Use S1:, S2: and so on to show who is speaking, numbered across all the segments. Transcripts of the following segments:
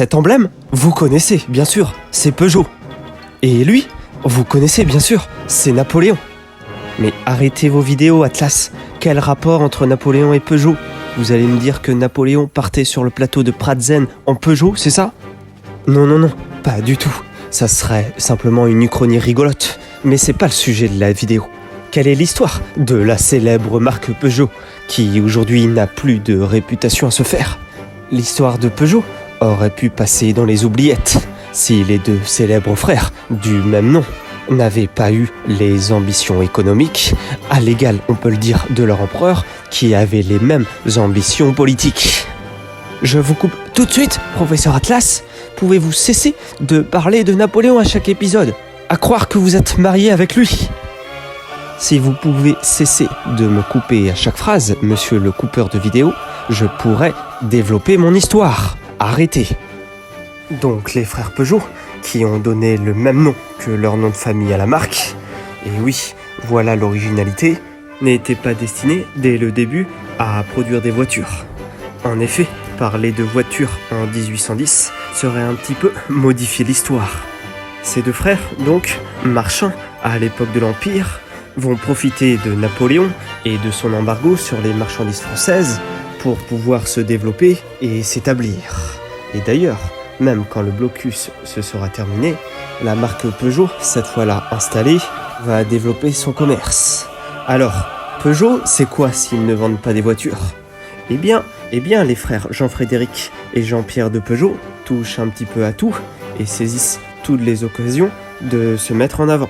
S1: Cet emblème, vous connaissez, bien sûr, c'est Peugeot. Et lui, vous connaissez, bien sûr, c'est Napoléon. Mais arrêtez vos vidéos, Atlas. Quel rapport entre Napoléon et Peugeot? Vous allez me dire que Napoléon partait sur le plateau de Pratzen en Peugeot, c'est ça? Non, pas du tout. Ça serait simplement une uchronie rigolote. Mais c'est pas le sujet de la vidéo. Quelle est l'histoire de la célèbre marque Peugeot, qui aujourd'hui n'a plus de réputation à se faire? L'histoire de Peugeot aurait pu passer dans les oubliettes si les deux célèbres frères du même nom n'avaient pas eu les ambitions économiques, à l'égal, on peut le dire, de leur empereur, qui avait les mêmes ambitions politiques. Je vous coupe tout de suite, professeur Atlas. Pouvez-vous cesser de parler de Napoléon à chaque épisode? À croire que vous êtes marié avec lui. Si vous pouvez cesser de me couper à chaque phrase, monsieur le coupeur de vidéos, je pourrais développer mon histoire. Arrêtez. Donc les frères Peugeot, qui ont donné le même nom que leur nom de famille à la marque, et oui, voilà l'originalité, n'étaient pas destinés dès le début à produire des voitures. En effet, parler de voitures en 1810 serait un petit peu modifier l'histoire. Ces deux frères, donc, marchands à l'époque de l'Empire, vont profiter de Napoléon et de son embargo sur les marchandises françaises pour pouvoir se développer et s'établir. Et d'ailleurs, même quand le blocus se sera terminé, la marque Peugeot, cette fois-là installée, va développer son commerce. Alors, Peugeot, c'est quoi s'ils ne vendent pas des voitures? Eh bien, les frères Jean-Frédéric et Jean-Pierre de Peugeot touchent un petit peu à tout et saisissent toutes les occasions de se mettre en avant.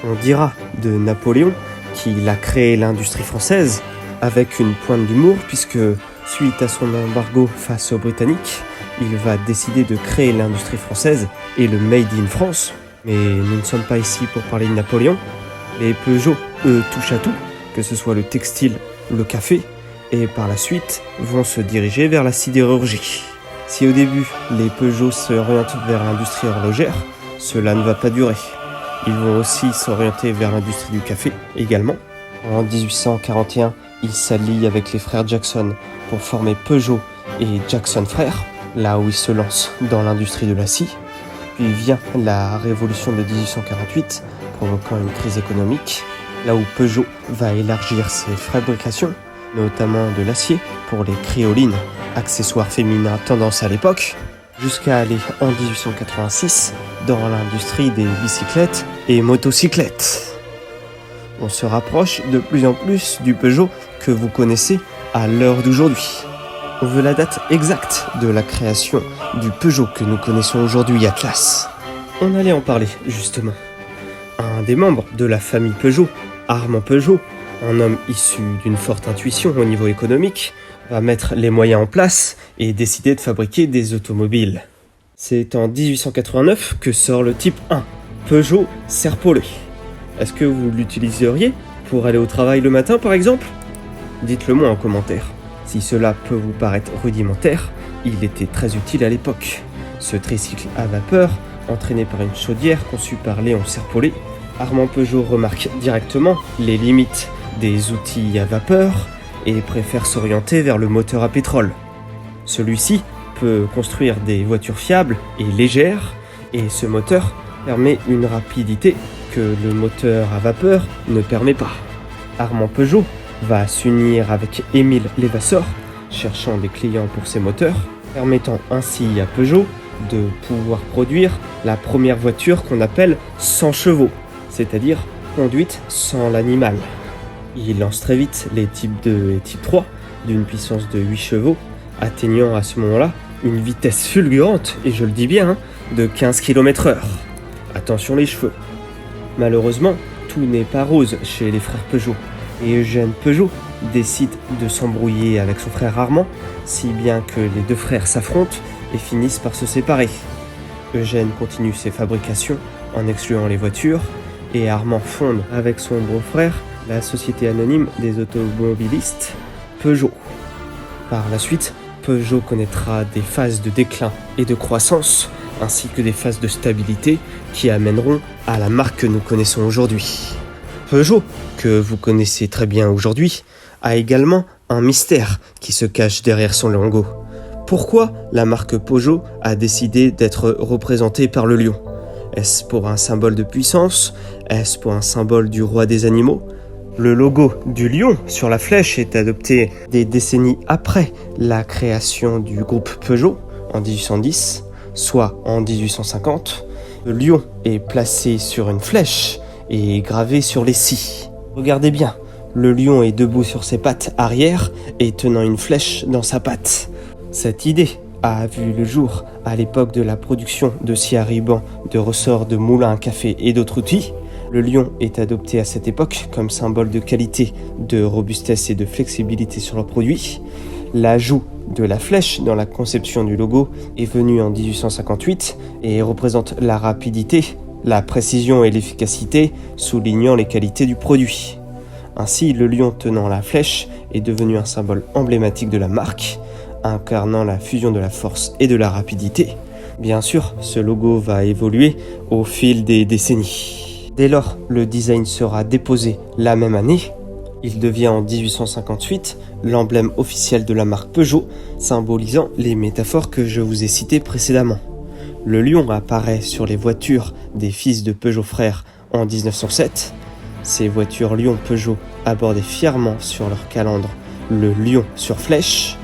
S1: On dira de Napoléon qu'il a créé l'industrie française avec une pointe d'humour puisque, suite à son embargo face aux Britanniques, il va décider de créer l'industrie française et le Made in France. Mais nous ne sommes pas ici pour parler de Napoléon. Les Peugeot, eux, touchent à tout, que ce soit le textile ou le café, et par la suite vont se diriger vers la sidérurgie. Si au début, les Peugeot s'orientent vers l'industrie horlogère, cela ne va pas durer. Ils vont aussi s'orienter vers l'industrie du café également. En 1841, ils s'allient avec les frères Jackson pour former Peugeot et Jackson Frères, là où ils se lancent dans l'industrie de l'acier. Puis vient la révolution de 1848, provoquant une crise économique, là où Peugeot va élargir ses fabrications, notamment de l'acier pour les crinolines, accessoires féminins tendance à l'époque, jusqu'à aller en 1886 dans l'industrie des bicyclettes et motocyclettes. On se rapproche de plus en plus du Peugeot que vous connaissez à l'heure d'aujourd'hui. On veut la date exacte de la création du Peugeot que nous connaissons aujourd'hui, Atlas. On allait en parler, justement. Un des membres de la famille Peugeot, Armand Peugeot, un homme issu d'une forte intuition au niveau économique, va mettre les moyens en place et décider de fabriquer des automobiles. C'est en 1889 que sort le type 1, Peugeot Serpollet. Est-ce que vous l'utiliseriez pour aller au travail le matin, par exemple? Dites-le moi en commentaire. Si cela peut vous paraître rudimentaire, il était très utile à l'époque. Ce tricycle à vapeur, entraîné par une chaudière conçue par Léon Serpollet, Armand Peugeot remarque directement les limites des outils à vapeur et préfère s'orienter vers le moteur à pétrole. Celui-ci peut construire des voitures fiables et légères, et ce moteur permet une rapidité que le moteur à vapeur ne permet pas. Armand Peugeot va s'unir avec Émile Levasseur, cherchant des clients pour ses moteurs, permettant ainsi à Peugeot de pouvoir produire la première voiture qu'on appelle 100 chevaux, c'est-à-dire conduite sans l'animal. Il lance très vite les types 2 et type 3 d'une puissance de 8 chevaux, atteignant à ce moment-là une vitesse fulgurante, et je le dis bien, de 15 km/h. Attention les cheveux. Malheureusement, tout n'est pas rose chez les frères Peugeot, et Eugène Peugeot décide de s'embrouiller avec son frère Armand, si bien que les deux frères s'affrontent et finissent par se séparer. Eugène continue ses fabrications en excluant les voitures, et Armand fonde avec son beau-frère la société anonyme des automobilistes Peugeot. Par la suite, Peugeot connaîtra des phases de déclin et de croissance, ainsi que des phases de stabilité qui amèneront à la marque que nous connaissons aujourd'hui. Peugeot, que vous connaissez très bien aujourd'hui, a également un mystère qui se cache derrière son logo. Pourquoi la marque Peugeot a décidé d'être représentée par le lion? Est-ce pour un symbole de puissance? Est-ce pour un symbole du roi des animaux? Le logo du lion sur la flèche est adopté des décennies après la création du groupe Peugeot en 1810, soit en 1850. Le lion est placé sur une flèche et gravé sur les scies. Regardez bien, le lion est debout sur ses pattes arrière et tenant une flèche dans sa patte. Cette idée a vu le jour à l'époque de la production de scies à ruban, de ressorts de moulins à café et d'autres outils. Le lion est adopté à cette époque comme symbole de qualité, de robustesse et de flexibilité sur le produit. L'ajout de la flèche dans la conception du logo est venu en 1858 et représente la rapidité, la précision et l'efficacité, soulignant les qualités du produit. Ainsi, le lion tenant la flèche est devenu un symbole emblématique de la marque, incarnant la fusion de la force et de la rapidité. Bien sûr, ce logo va évoluer au fil des décennies. Dès lors, le design sera déposé la même année. Il devient en 1858 l'emblème officiel de la marque Peugeot, symbolisant les métaphores que je vous ai citées précédemment. Le lion apparaît sur les voitures des fils de Peugeot frères en 1907. Ces voitures Lion Peugeot abordaient fièrement sur leur calandre le lion sur flèche.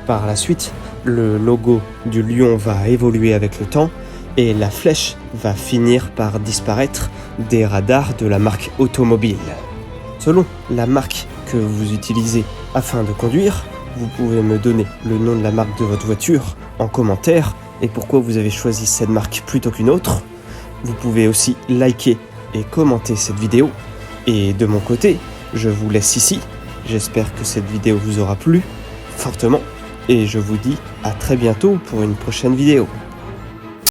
S1: Par la suite, le logo du lion va évoluer avec le temps et la flèche va finir par disparaître des radars de la marque automobile. Selon la marque que vous utilisez afin de conduire, vous pouvez me donner le nom de la marque de votre voiture en commentaire et pourquoi vous avez choisi cette marque plutôt qu'une autre. Vous pouvez aussi liker et commenter cette vidéo. Et de mon côté, je vous laisse ici. J'espère que cette vidéo vous aura plu fortement et je vous dis à très bientôt pour une prochaine vidéo.